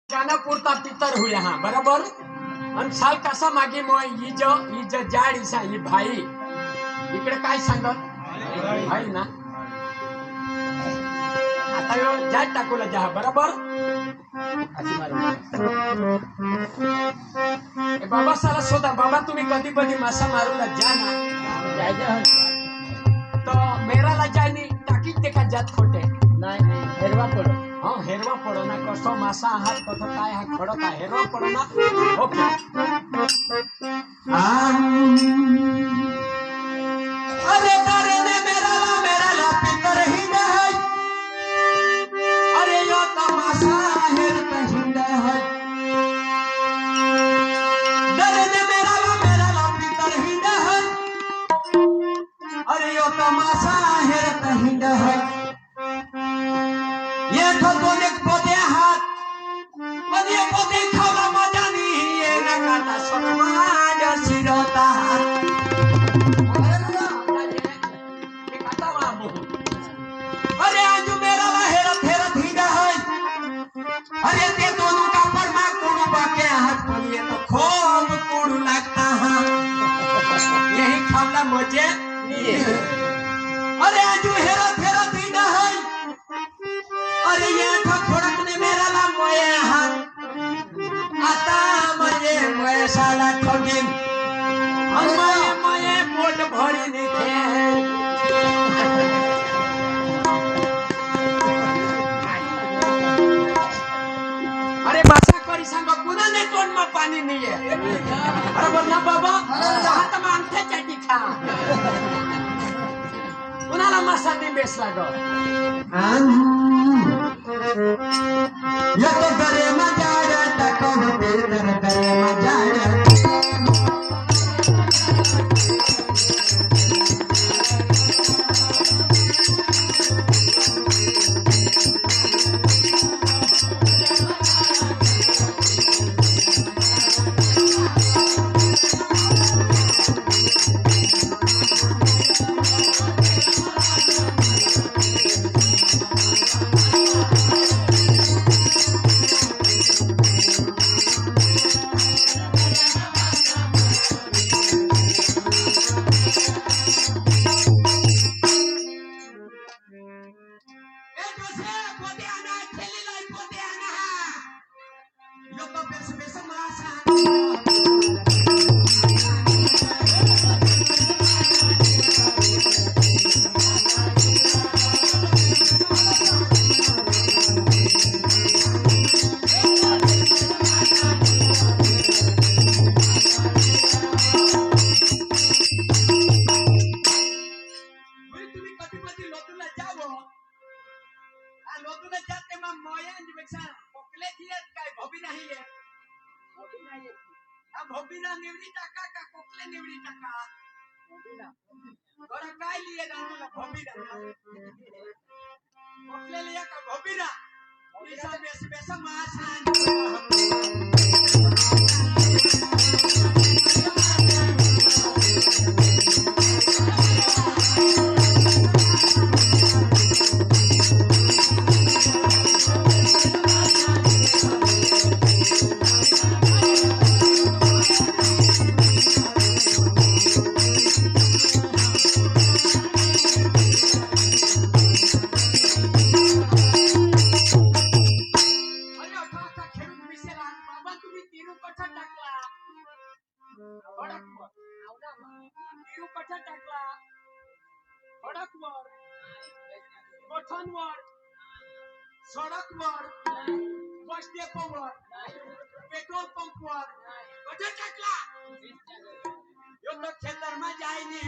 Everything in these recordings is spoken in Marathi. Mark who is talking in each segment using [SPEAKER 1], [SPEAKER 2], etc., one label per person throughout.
[SPEAKER 1] जाना पुरता पितर हुए हाँ बराबर आणि साल कसा मागे मग ही ज जाड इसा ही भाई इकडे काय सांगत भाई ना आता यो जाड टाकूला जा बराबर बाबा साला शोधा बाबा तुम्ही कधी कधी मासा मारूला जा ना तो मेराला जायनी टाकी ते का जात खोटे
[SPEAKER 2] नाही हेरवा पडो
[SPEAKER 1] हाँ हेरवा पड़ो ना कसो मासा हाथ कथो काय हाथ खड़ो का हेरवा पड़ो ना ओके अरे तारे ने मेरा ला पितर ही है अरे यो तमाशा हेर कहिंदा है तारे ने मेरा ला पितर ही है अरे यो तमाशा हेर कहिंदा है ये तो दोने पोते हात पण ये पोते खावला मजा नाही ये ना काटा सोनमाड शिरोता अरे आजू मेरा हेरा फेरा धीगा है अरे ते दोनों का परमा कोडू बाके हात पण ये तो खूब कोडू लगता है यही खावला मजे अरे आजू हेरा फेरा धीगा है अरे ये ठोडक ने मेरा ला मोये हात आता मजे मोये साला ठोकीन मोये पोट भरी निखे अरे भाषा करी सांग पुन्हा ने तोंड मा पाणी नाहीये अरे बोलना बाबा हात मा अंगठ्या चाटी खा कुणाला मासा नाही बेसला ग
[SPEAKER 3] यतो करे मजाड टाको तेर करे मजाड
[SPEAKER 1] भोबीना निवडी टाका का कोकले निवडी टाका बरं काय लिये ना भोबीना कोकले लिया का भोबीना पैसा बेस मास सडकवर बस डेपोवर पेट्रोल पंपवर कुठे टाकला यो तो खेतरमा जायनी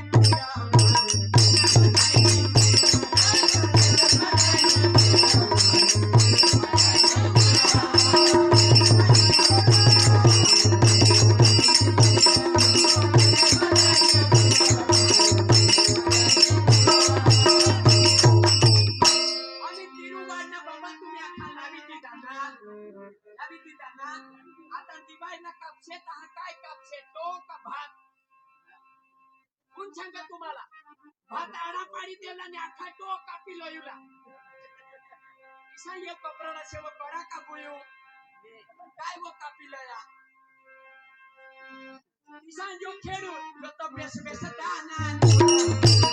[SPEAKER 1] आता दिवाय ना कापसे काय कापसे तो का भात कोण सांगा तुम्हाला भात आडा पाडी देला आणि आखा तो कापी लोयुला इसा ये कपराला सेव करा कापूयो काय वो कापिलया किसान जो खेडू जो तो बेस बेस दाना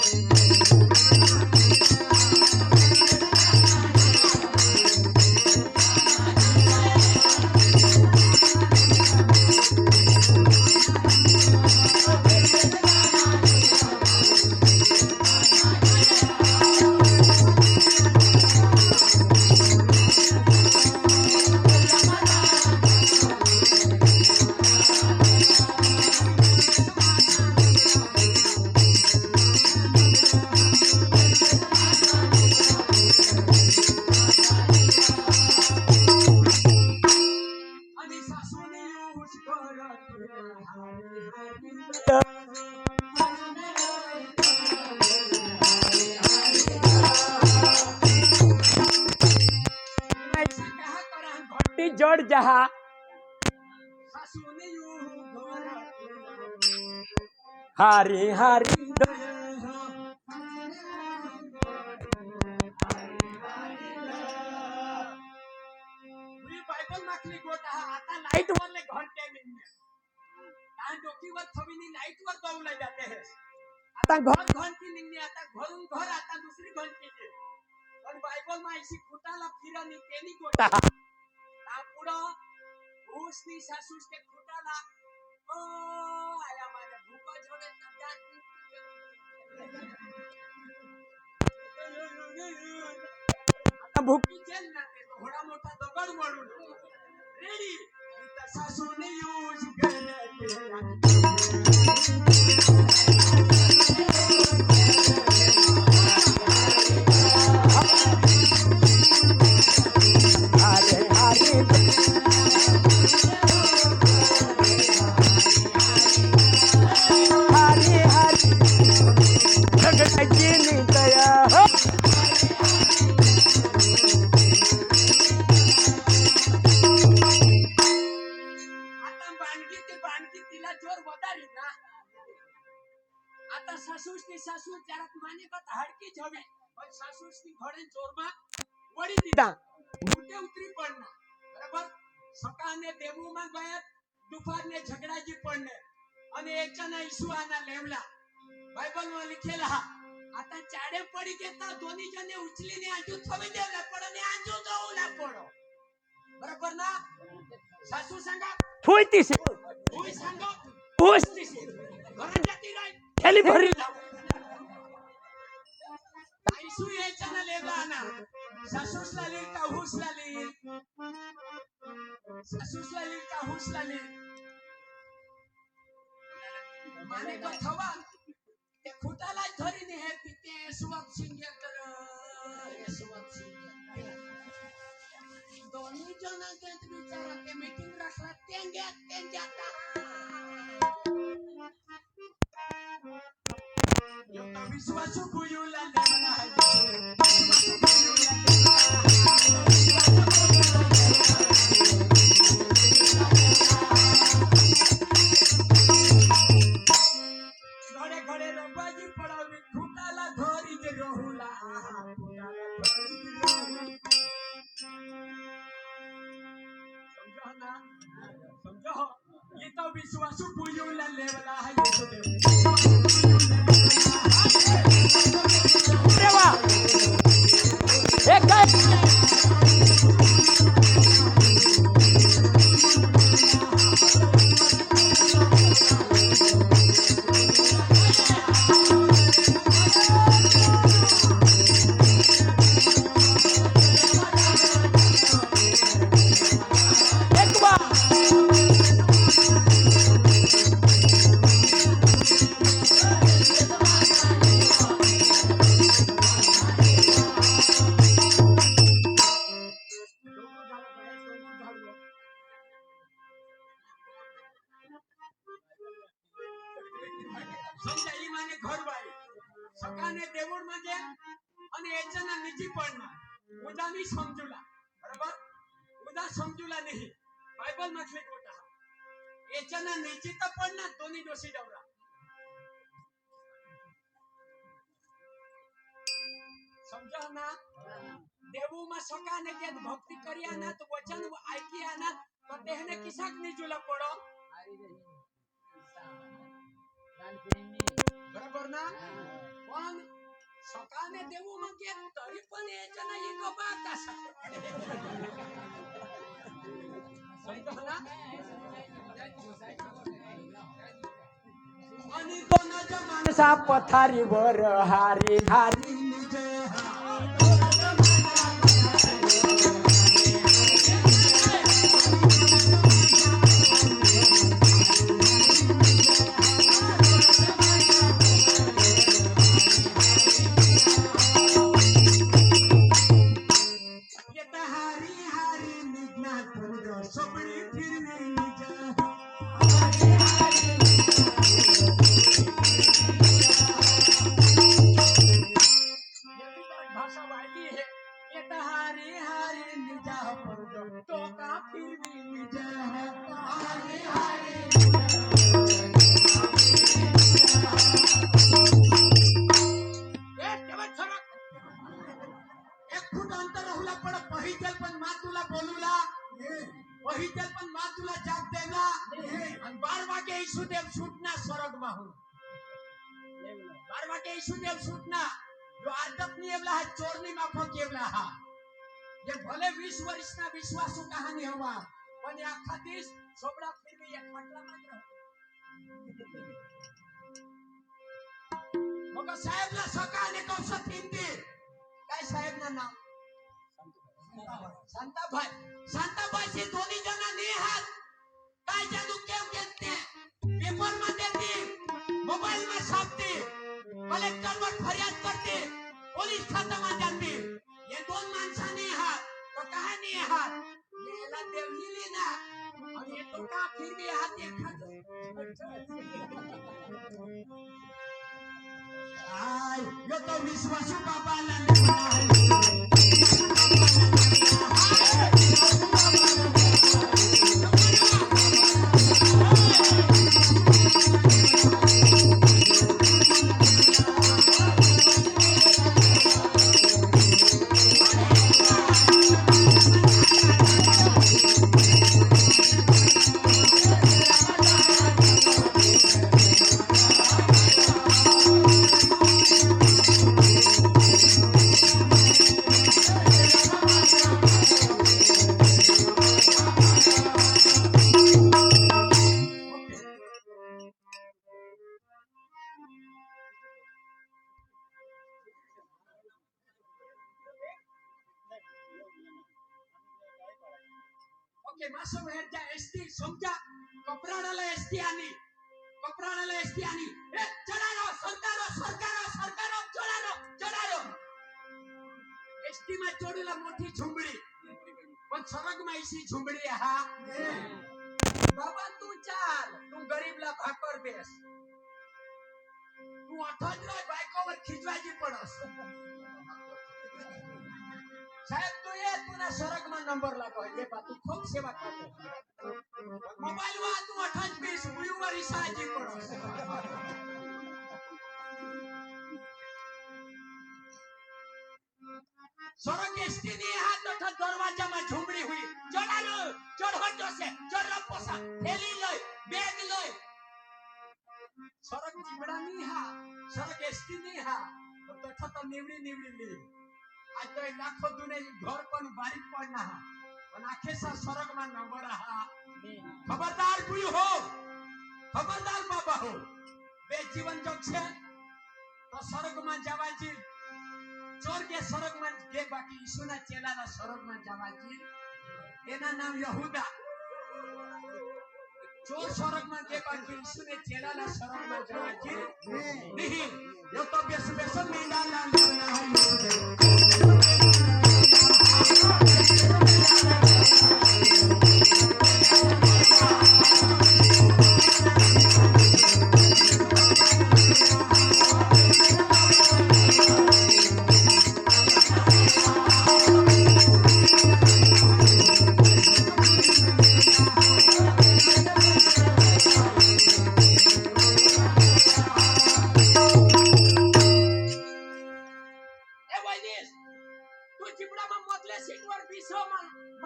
[SPEAKER 1] आणि सासूने यूज
[SPEAKER 2] घंटी जड़ जहा
[SPEAKER 1] सासूने यूज
[SPEAKER 2] हारी हारी
[SPEAKER 1] बायबल माखली गोटा आता लाइट वाले घंटे निघणे आणि डोकीवर थवीनी लाइट वर जाऊला जाते हैं आता घर घंटी निघणे आता घरून घर आता दुसरी घंटी आहे पण बायबल मा ऐसी खुटाला फिरणी तेनी गोटा ता पुढं ऊसनी सासूस ते खुटाला ओ आया माझ्या भूक जोडे तब्यात आता भूकी जेल ना ते थोडा मोठा दगड म्हणून रेडी सासूने यूज
[SPEAKER 2] हारे हारे हारे हारे जगण्याची नितया हो
[SPEAKER 1] आता बाणगी तिला जोर वदारी ना आता सासूसनी सासू जरा माने बत हडकी झवे पण सासूसनी घोडे जोरमा वडी दिदा मोठे उतरी पडना बरोबर सकाळने देवूमा गयत दुपारने झगडाजी पडणे आणि एकाना ईसुआना लेवला बायबल मध्ये लिखेला आता चाडे पडी घेता दोन्ही जणे उचलीने आजू थवी देला पडने आजू जाऊला पडो बरोबर ना सासू सांगा
[SPEAKER 2] फुईतीस
[SPEAKER 1] तुम्ही सांगा
[SPEAKER 2] ऊस
[SPEAKER 1] घरात जाती नाही
[SPEAKER 2] खेली भरी
[SPEAKER 1] आईसू यायचा ना लेवला ना सासूस लाली का हुस लाली सासूस लाली का हुस लाली माने को थवा ते खुटाला धरीने हे पिते सुवत सिंगे कर सुवत सिंगे दोन्ही जणांचे विचारा ते मीटिंग रखला त्यांच्या विश्वासू कुयुला लेवला है घडे घडे रबाजी पडावी खुटाला धरी जे रोहुला समझो ना समझो ये तो विश्वासू कुयुला लेवला है
[SPEAKER 2] देवा एक काय एक बार
[SPEAKER 1] समजा ही माने घर बाई सकाळने देऊळ मध्ये आणि याच्याना निजी पडणार उदा मी समजूला बरोबर उदा समजूला नाही बायबल म्हटले गोटा याच्याना निजी तर पडणार दोन्ही दोषी डवरा समजा ना દેવુમાં સકાને કે ભક્તિ કર્યા ના તો વચન આઈક્યા ના તો તેહને કિસાક ની જોલા પડો બરાબર ના પણ સકાને દેવુમાં કે તરી પણ એ જના એ ગબા કાસા સહી તો ના અને તો ન જમાન સા પથારી વર હારી હારી નિજે भले 20 वर्षना विश्वासू कहानी हवा पण या खातीस सोबडा फिरवी एक म्हटला मात्र मग साहेबला सकाळने कौशत हिंदी काय साहेब ना नाव शांताबाई दोन्ही जना नेहात काय जादू केव घेते पेपर मध्ये ती मोबाईल में छापते कलेक्टर वर फरियाद करते पोलीस खात्यामध्ये जाते ये दोन माणसाने हात तो कहानी हात याला देवली ना आणि ये तो का फिरवी हात एखाद आय यो तो विश्वासू बाबाला मासो हेरजा एसटी समजा कपराडाला एसटी आली ए चढारो सरकारो चढारो एसटी मा चढूला मोठी झुंबडी पण सरग मा इसी झुंबडी हा बाबा तू चाल तू गरीबला भाकर बेस तू अठज रोज बायकोवर खिचवायची पडस साहेब तू ये तुला सरग मा नंबर लागो ये बा तू खूप सेवा करतो मोबाईल वा तू 28 मुलीवर इसायची पडस सरग एसटी ने हाथ तथा दरवाजा में झुमड़ी हुई चढ़ालो चढ़ो से चढ़ पोसा थैली लय बैग लय सरग चिमड़ा नहीं हा सरग एसटी नहीं हा तथा तो निवडी ली आज तो लाखों दुने घर पण बारीक पडना हा पण आखेसा सरग मा नंबर हा खबरदार बुई हो खबरदार बाबा हो बे जीवन जग छे तो सरग मा जवाजी चोर के सरग मा के बाकी यीशुना चेलाना सरग मा जवाजी एना नाम यहूदा चोर सरग मा के बाकी यीशुने चेलाना सरग मा जवाजी नहीं यो तो बेसबेसन में डाला लेना है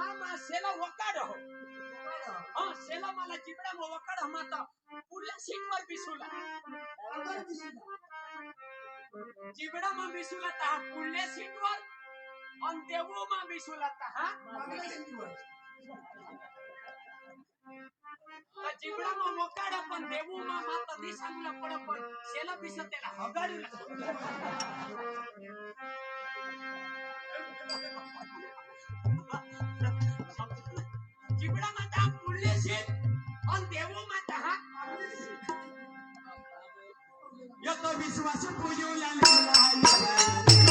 [SPEAKER 1] मामा सेला वकाड हो हां सेला मला जिबडा मो वकाड हमाता पुढल्या सीट वर बिसुला जिबडा मग बिसुला ता पुढल्या सीट वर आणि देवो मग बिसुला ता हा जिबडा मग वकाड पण देवो मग माता दिसांगला पड पण सेला बिसतेला हगाडूला जिबडा माता पुढले सीट आणि देवो माता हा
[SPEAKER 3] येतो विश्वास पूजूला लागला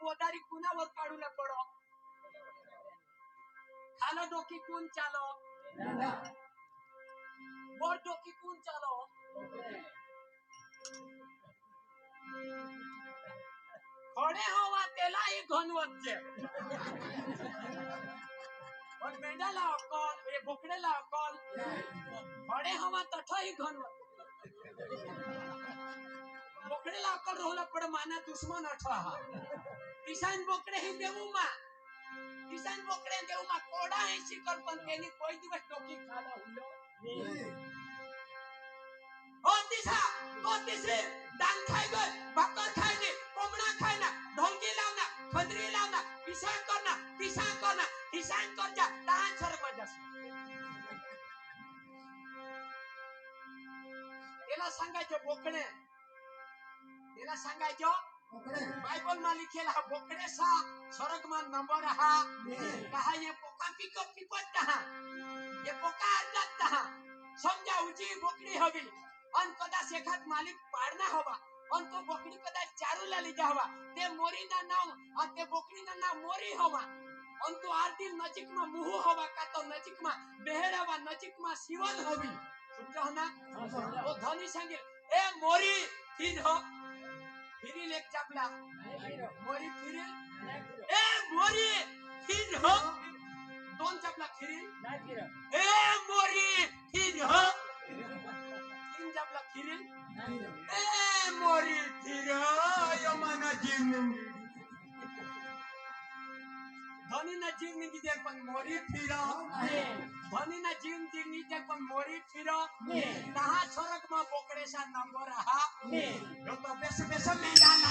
[SPEAKER 1] पोदारी कुणावर काढूला पडो खालो डोकी कोण चालो बोर डोकी कोण चालो खडे हवा त्यालाही घनवतचे पण मेंढाला अक्कल हे बोकडेला अक्कल खडे हवा तठही घनवत बोकडेला अक्कल रोहला पड माना दुश्मन अठवा हा किसान बोकडे ही देऊ मा किसान बोकडे देऊ मा कोडा है शिकर पण त्यांनी कोई दिवस टोकी खाला हुलो हो तिसे दान खाय गय भाकर खाय दे कोंबडा खाय ना ढोलकी लावना खंदरी लावना किसान करना किसान कर जा दान सरक बजस याला सांगायचं बोकडे याला सांगायचं बाइबल में लिखेला हा बोकड़े सा स्वर्ग में नंबर हा कहा ये पोका पिपत कहा ये पोका अड्डत कहा समझा उची बोकड़ी होगी अन कदा सेखात मालिक पाड़ना होगा अन तो बोकड़ी कदा चारू ला लीजा होगा ते मोरी ना नाम और ते बोकड़ी ना नाम मोरी होगा अन तो आर दिन नजिक में मुंह होगा का तो नजिक में बेहर होगा नजिक में सिवन होगी समझो ना वो धनी संगे ए मोरी फिर हो फिरी लेक चापला मोरी फिरी ए मोरी फिर हो दोन चापला फिरी ए मोरी फिर हो तीन चापला फिरी ए मोरी फिर हो यो माना जीवन धनी ना जीवन की देख पण मोरी फिरो धनी ना जीवन की देख पण मोरी फिरो कहा स्वर्ग में बोकड़े सा नंबर हा यो तो बेस में डाला